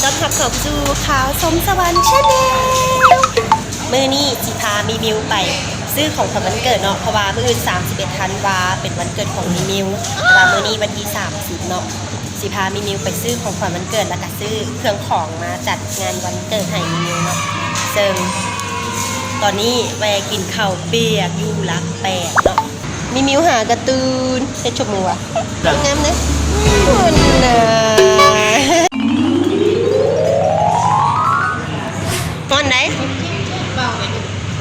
ต้อนรับเข้าสู่ข่าวสมสวรรค์ชาแนลมื้อนี้สิพามีมิวไปซื้อของขวัญวันเกิดเนาะเพราะว่ามื้ออื่น31ธันวาเป็นวันเกิดของมีมิวแต่ว่ามื้อนี้วันที่30เนาะสิพามีมิวไปซื้อของขวัญวันเกิดแล้วก็ซื้อเครื่องของมาจัดงานวันเกิดให้มีมิวเนาะซึ่งตอนนี้แวะกินข้าวเปียกอยู่รักแปดเนาะมีมิวหาการ์ตูนเฮ็ดชมมัวงามนะคุณนะตอนไหน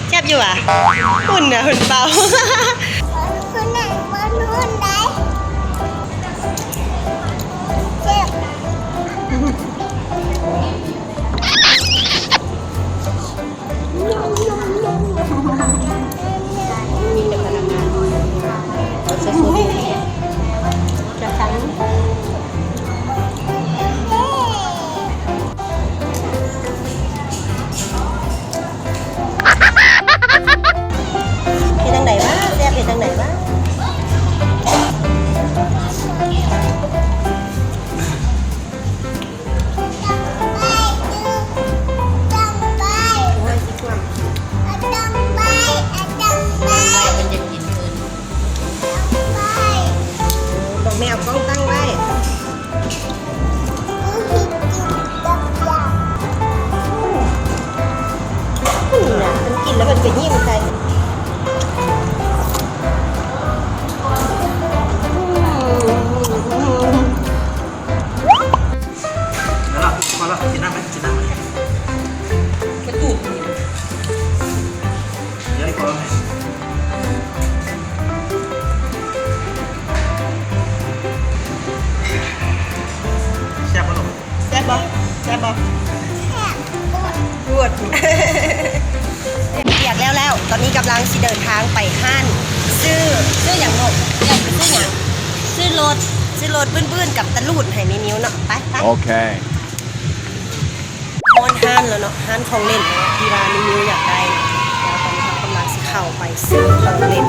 แซ่บอยู่อ่ะหุ่นนะหุ่นเบาคนไหนมาหุ่นไหนแซ่บมีแต่พนักงานเราจะสู้จะทั้งเห็นทางไหนวะแซ่บเห็นทางไหนวะบอกแม่เอากล้องตั้งไว้น่ะมันกินแล้วมันไปยิ้มใครพอแล้วกินน้ำไหมกินน้ำไหมกระตูดเดี๋ยวอีกพอไหมแซ่บปะลูก แซ่บบ่แซ่บบ่พูดเปียกแล้วตอนนี้กำลังสิเดินทางไปห้านซื้ออย่างงกอยากไปซื้ออย่างซื้อรถบื้นๆกับตะลูดให้มีมิ้วเนาะไปโอเคมอนห้านแล้วเนาะห้านของเล่นที่ว่ามีมิ้วอยากได้แล้วตอนนี้กำลังสิเข้าไปซื้อของเล่น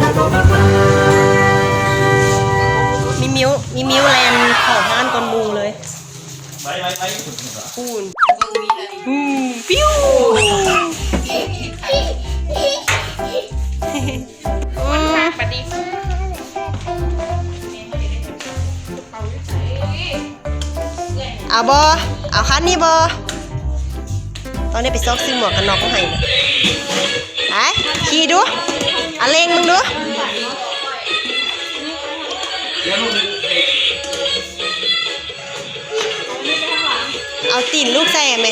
มีมิ้วแลนเข้าห้านก่อนมูเลยไปปูนปิ้วปฏิเอาบอเอาคันนี้บอตอนนี้ไปซอกซื้อหมวกกันน็อกมาให้ไอ้ขี่ดูเอาเล่งมึงดูเอาตีนลูกใส่ไหม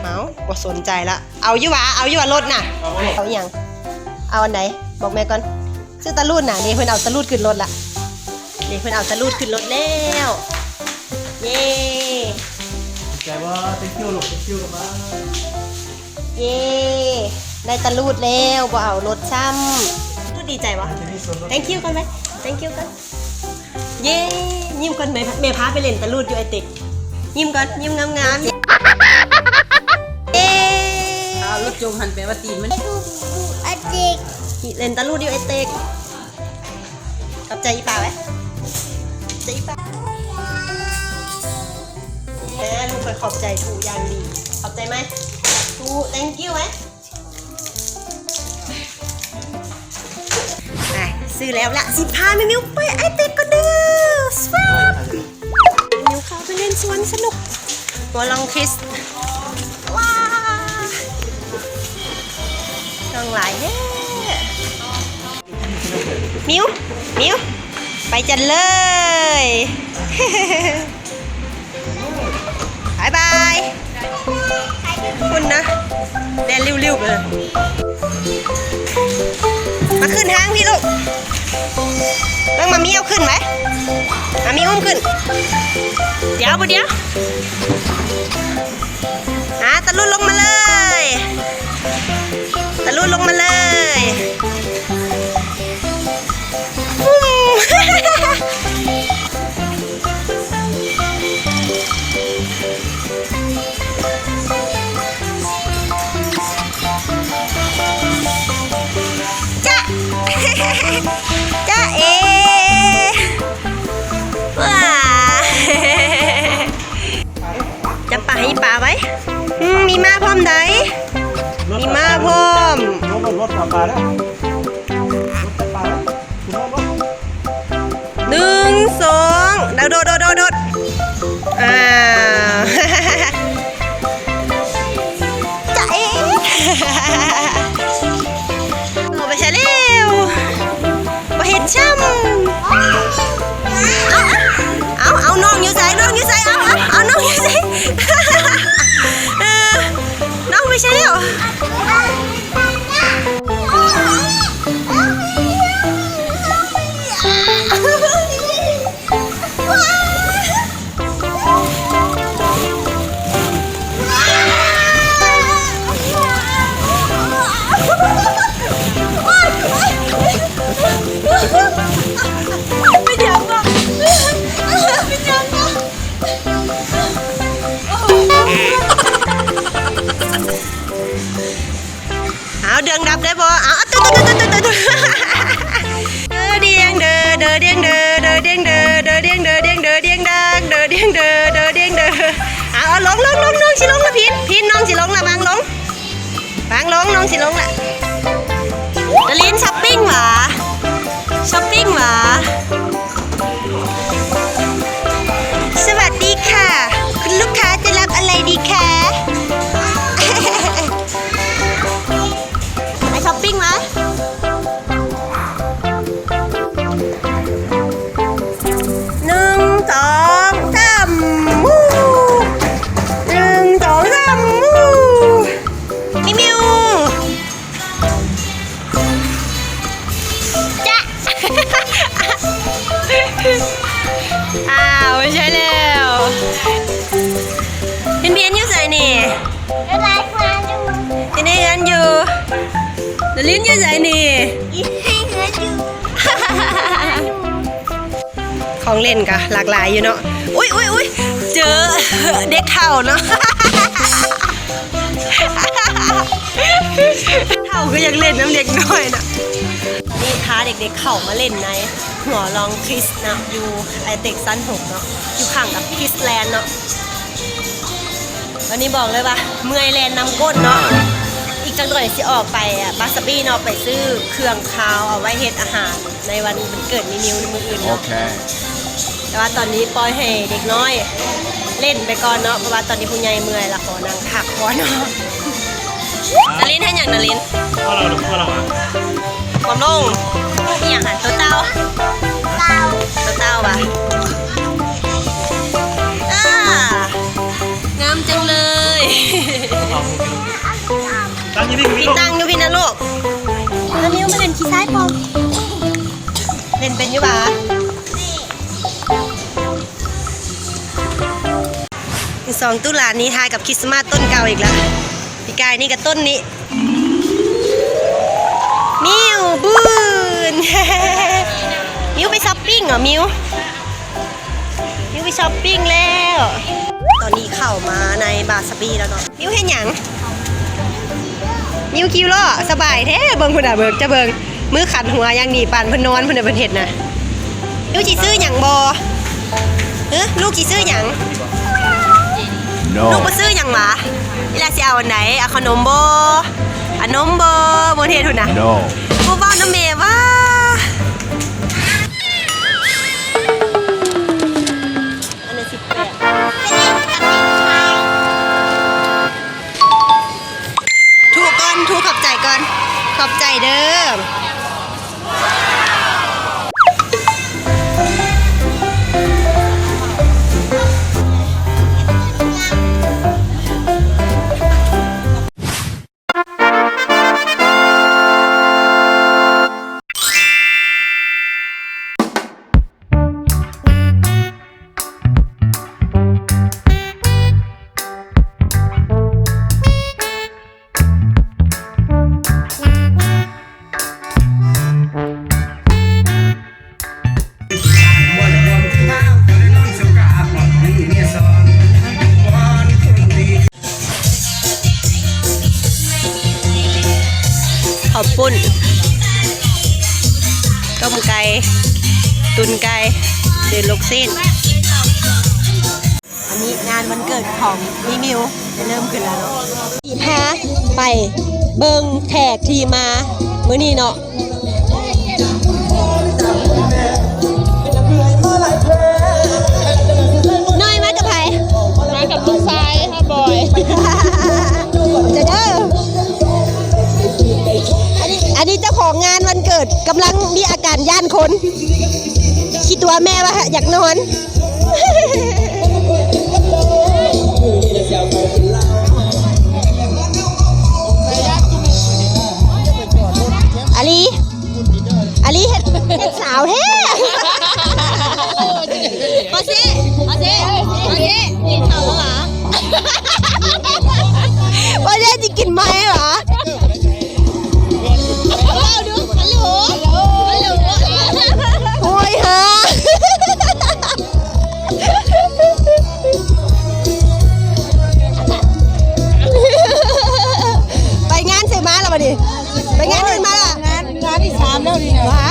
เอาบ่สนใจละเอาอยู่วะรถน่ะเอาอย่างเอาอันไหนบอกแม่ก่อนซื้อตะลูดน่ะนี่เพิ่นเอาตะลูดขึ้นรถละนี่เพิ่นเอาตะลูดขึ้นรถแล้วเย้ใจว่าเต็มคิวลูกเต็มคิวกันมาเย้ได้ตะลูดแล้วบ่เอารถซ้ำรู้ดีใจวะ thank you กันไหม thank you กันเย้ยิ้มก่อนแม่พาไปเล่นตะลูดอยู่ไอติกยิ้มก่อนยิ้มงามๆเย้เอาลูกจงหันไปว่าตีนมันไอติกเล่นตะลูดอยู่ไอติกขอบใจอีป่าไหมใจอีป่าลูกไปขอบใจถูอย่างดีขอบใจไหมถู thank you ไหมซื้อแล้วละ15มิวไปไอติกก็ดื้อสวัสดีมิวเข้าไปเล่นสวนสนุกตัวลองคิสว้าต้องหลายแน่มิวไปจันเลยบายบายคุณนะเดินริ้วๆไปเลยมาขึ้นทางพี่ลูกต้องมามีเอาขึ้นไหมมามีอุ้มขึ้นเดี๋ยวตะลุดลงมาเลยจ้าเอว้า ให้ปลาไว้มีมาพร้อมไดมีมาพร้อม รถกลับมาแล้วรถกลับมาแล้วคุณรถ 1 2โดดจะเอ๊ะเอาไปใช้เร็วมาเห็นช่ำเอาน้องอยู่ใส่เอาน้องอยู่ใส่น้องไปใช้เร็วเอาเดืองดับได้บ่เอาตุ๊ดเดียงเดอเดียงเอาลงสิลงละพินน้องสิลงละบางลงน้องสิลงละจะลิ้นช้อปปิ้งหวะสวัสดีค่ะคุณลูกค้าจะรับอะไรดีคะไปช้อปปิ้งไหม1 2 3วู้1 2 3วู้มิวจ๊ะ อ้าวไม่ใช่แล้วเพียนอยู่ใส่นี่ที่นี่กันอยู่เดลิ้นอยู่ใส่นี่ของเล่นกะหลากหลายอยู่เนาะอุ้ยเจอเด็กเข่าเนาะเข่าก็ยังเล่นน้ำเด็กน้อยนะนี่พาเด็กๆเข่ามาเล่นในหัวลองคริสนะอยู่ไอเต็กซัน6เนาะอยู่ข้างกับคริสแลนด์เนาะวันนี้บอกเลยว่าเมื่อยแลนด์น้ำก้นเนาะอีกจังหน่อยสิออกไปบาสบี้เนาะไปซื้อเครื่องคาวเอาไว้เฮ็ดอาหารในวันเกิดมิวในมืออื่นเนาะแต่ว่าตอนนี้ปล่อยให้เด็กน้อยเล่นไปก่อนเนาะเพราะว่าตอนนี้ผู้ใหญ่เมื่อยละขอนั่งพักก่อนเนาะนารินให้อย่างนาริน พ่อเราหรือพ่อเราอ่ะ ความลงนี่อย่างหันตัวเต้าป่ะงามจังเลย ตั้งยี่นี่ พี่ตั้งอยู่พี่นะลูกแล้วนิ้วมาเล่นขี้ซ้ายปอมเล่นเป็นอยู่ป่ะ2 ตุลานี้ทายกับคริสต์มาสต้นเก่าอีกแล้วพี่กายนี่กับต้นนี้มิวบูน มิวไปช้อปปิ้งเหรอมิวไปช้อปปิ้งแล้วตอนนี้เข้ามาในบาสบีแล้วเนาะมิวเห็นหยังมิวคิวล้อสบายแท้เบิ่งพุ่นน่ะเบิ่งจะเบิ่งมือขัดหัวอย่างนี้ปานเพิ่นนอนเพิ่นน่ะเพิ่นเฮ็ดน่ะมิวสิซื้อหยังบ่ลูกสิซื้อหยังลูกบ่ซื้อหยังหวะเวลาสิเอาอันไหนเอาขนมบ่เอานมบ่บ่เฮ็ดพุ่นน่ะบ่เว้านำแม่ว่าอันนี้18ถูกขอบใจก่อนขอบใจเด้อข้าวปุ้นต้มไก่ตุนไก่เดือดลูกสิ้นอันนี้งานวันเ เกิดของมิมิวจะเริ่มขึ้นแล้วเนาะพาไปเบิงแขกที่มามื้อนี้เนาะน้อยมากับไผมากับลูกชายค่ะบอย จะเด้ออันนี้เจ้าของงานวันเกิดกำลังมีอาการย่านคน คิดตัวแม่ว่าอยากนอน อาลีเฮ็ดสาวแท้มาสิกินข้าวแล้วเหรอมาสิจะกินไหมเหรอเราดูฮัลโหลโอ้ยฮะไปงานเสร็จมาแล้วมาดิไปงานอื่นมาล่ะงานที่3แล้วนี่วะ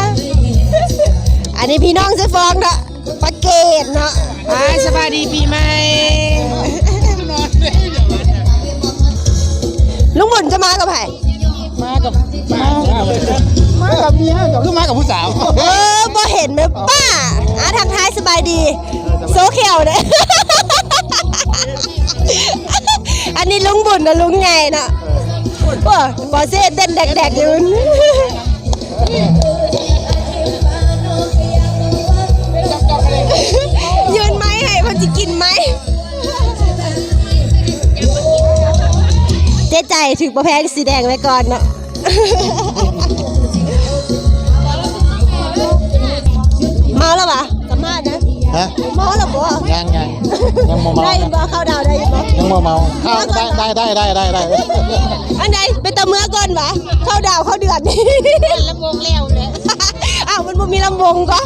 อันนี้พี่น้องจะฟ้องเนาะปะเกตเนาะสบายดีปีใหม่ ลุงบุญจะมากับใครมากับเมียกับลูกมากับผู้สาวบ่เห็นไหมป้าทักทายสบายดีโซเขียวเนี่ยอันนี้ลุงบุญนะลุงไงเนาะบ่เซ่เต้นแดกๆอยู่ยืนไหมให้พ่อจะกินไหมเจ๊ใจถึงประแพงสีแดงไว้ก่อนเนาะเมาแล้วปะสัมภาษณ์นะเมาแล้วปะยังโมเมาได้บ่เข้าดาวได้บ่ยังโมเมาเข้าได้อันไหนเป็นตะเมื่อก่อนปะเข้าดาวเข้าเดือนนี่ลำวงแล้วเลยอ้าวมันบ่มีลำวงก็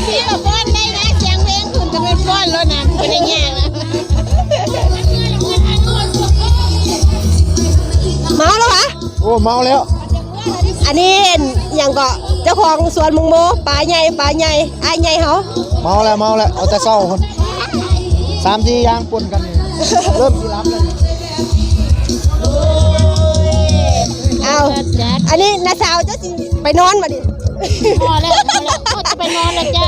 มีแบบฟ้อนได้นะเสียงเพลงคุณจะเป็นฟ้อนแล้วนะคุณยังไงนะเมาแล้วปะโอ้เมาแล้วอันนี้อย่างก็เจ้าของสวนมุงโมปลาใหญ่อ้ายใหญ่เขาเมาแล้วเอาแต่เศร้าคน3-4อย่างปนกันเริ่มสิรับแล้วเอาอันนี้น้าสาวเจ้าสิไปนอนมาดิพอแล้วจะไปนอนแล้วจ้า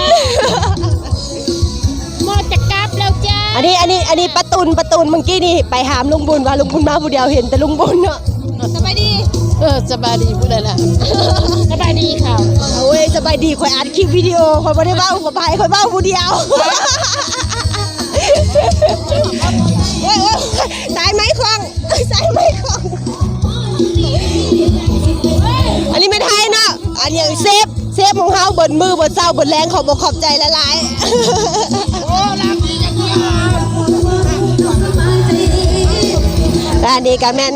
หมดจะกลับแล้วจ้าอันนี้ประตูนเมื่อกี้นี่ไปหามลุงบุญว่าลุงบุญมาผู้เดียวเห็นแต่ลุงบุญเนาะสบายดีสบายดีพูดได้ละสบายดีค่ะโอ้ยสบายดีคอยอัดคลิปวิดีโอคอยไม่ได้เบ้าคอยเบ้าผู้เดียวโอ้ยสายไม้คล้องอันนี้ไม่ไทยเนาะอันนี้เซฟของเขาบนมือบนเศร้าบนแรงเขาบอกขอบใจละลายและนี่ก็แม่น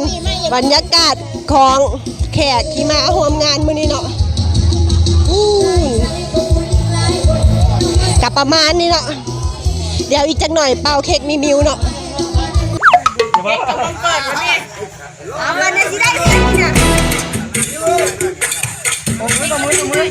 บรรยากาศของแขกที่มาร่วมงานมื้อนี้เนาะกับประมาณนี้เนาะเดี๋ยวอีกจักหน่อยเป่าเค้กมีมิวเนาะเอามาเนี่ยสิได้เค้กเนี่ยมื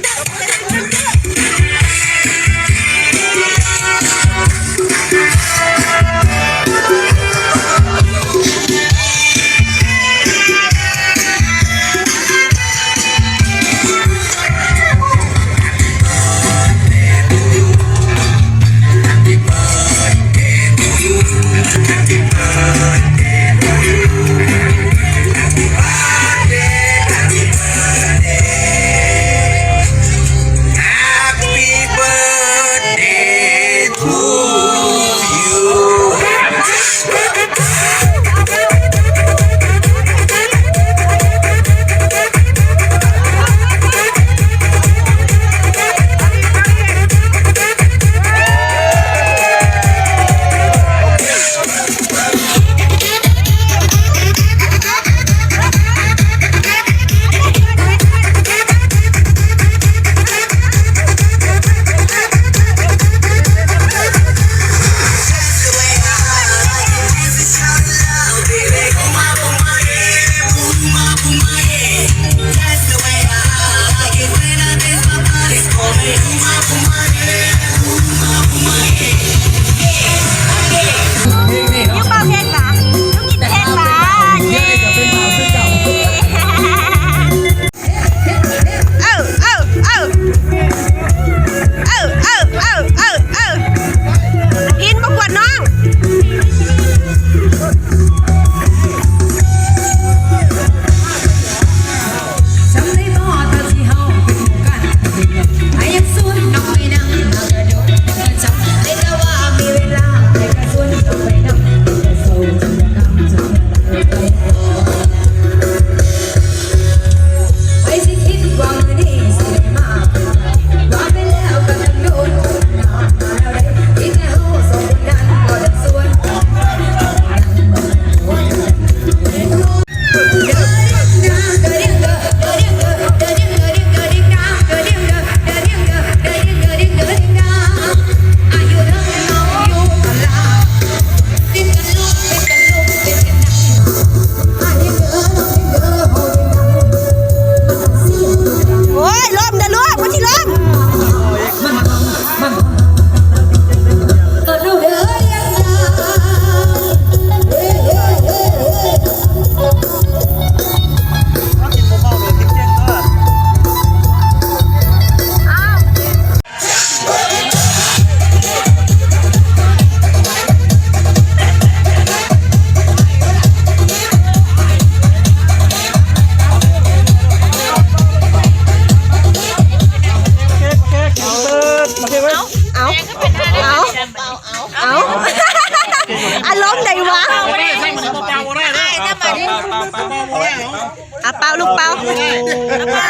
ลูกเป่า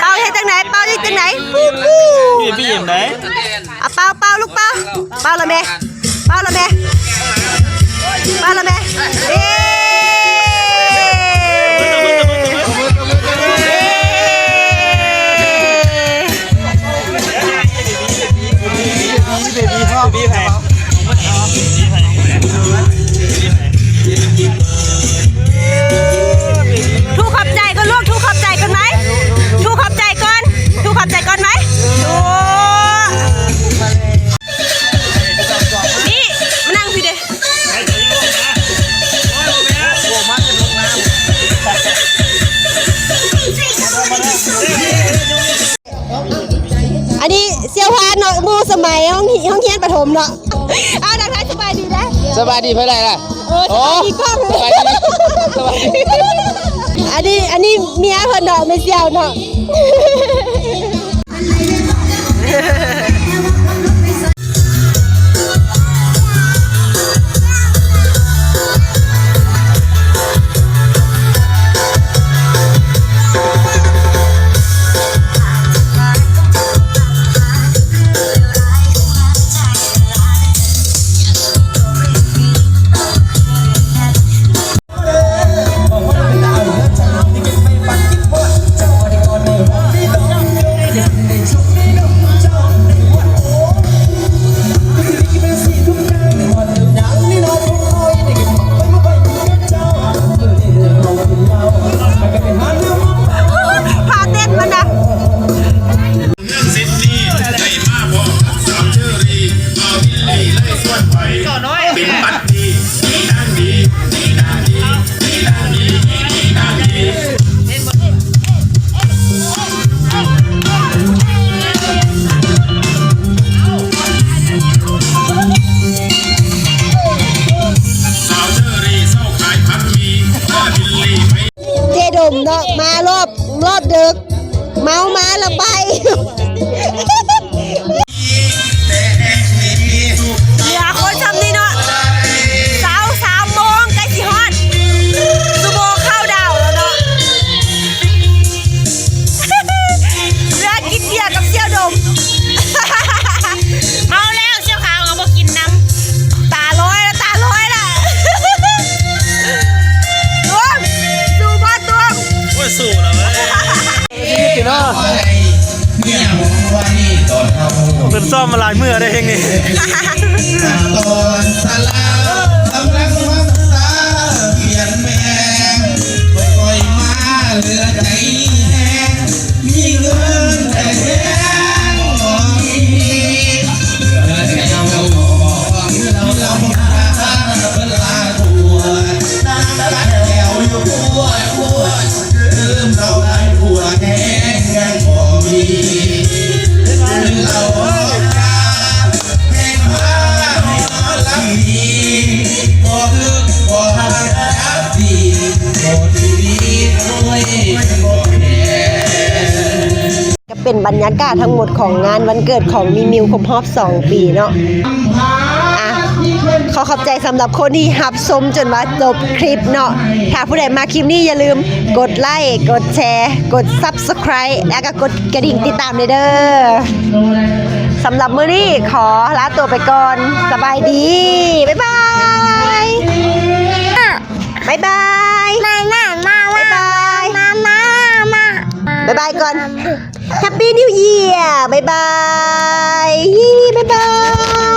เป่าให้จังไหนเป่าให้จังไหน พี่เห็นไหม เอาเป่าลูกเป่าละแม่เป่าละแม่เอ๊พี่แพง ทูขอบใจก่อนลูกทูขอบใจก่อนไหมทูขอบใจก่อนไหมนี่มานั่งพี่เด้อันนี้เซียวพานเนาะมูสมัยห้องเฮียนประถมเนาะเอาดังท้ายสบายดีนะ สบายดีเพื่ออะไรล่ะ สบายดีกล้อง สบายดีสบายดี อันนี้เมียเพิ่นเนาะไม่เซียวเนาะพาเต้นมานะ ซิดนีย์ไก่มาบอกสาวเชอรี่เอาบิลลี่ไล่ส่วนไปเป็นบัตรดีดีดังดีดีดังดีดีดังดีดีดังดีสาวเชอรี่เศร้าขายผัดหมี่ถ้าบิลลี่ไม่ เจดมเนาะมารอบดึกเมามาละไปอย่าคนทำนี่เนาะ3 โมงใกล้สิฮอดสุโมเข้าดาวแล้วเนาะเลือกกินเบียร์กับเสี่ยวดมเมาแล้วเสี่ยวขาวเอามากินน้ำตาลอยละดวงดูบ้านดวง ว่าสู้แล้วเว้ย กินเนาะ เป็นซ่อมมาหลายเมื่อได้เองนี่ ตอนสลาสำลักมังสาเขียนแมงค่อยๆมาเหลือใจแห้งมีเงินแต่แห้งบ่มีเหลือแต่เราเราเวลาตัวนั่งรักแก้วอยู่ปวดลืมเราได้ผัวแห้งยังบ่มีเราแห้งมาลับดีบ่ลึกบ่หักดีบ่ดีด้วยบ่แน่ ก็เป็นบรรยากาศทั้งหมดของงานวันเกิดของมิมิวครบรอบ2 ปีเนาะอ่ะขอขอบใจสำหรับคนที่รับชมจนว่าจบคลิปเนาะถ้าผู้ใดมาคลิปนี้อย่าลืมกดไลค์กดแชร์กด Subscribe แล้วก็กดกระดิ่งติดตามเลยเด้อสำหรับมื้อนี้ขอลาตัวไปก่อนสบายดี บ๊ายบายบ๊ายบายบ๊ายบายบ๊ายบายก่อน Happy New Year บ๊ายบายบ๊ายบาย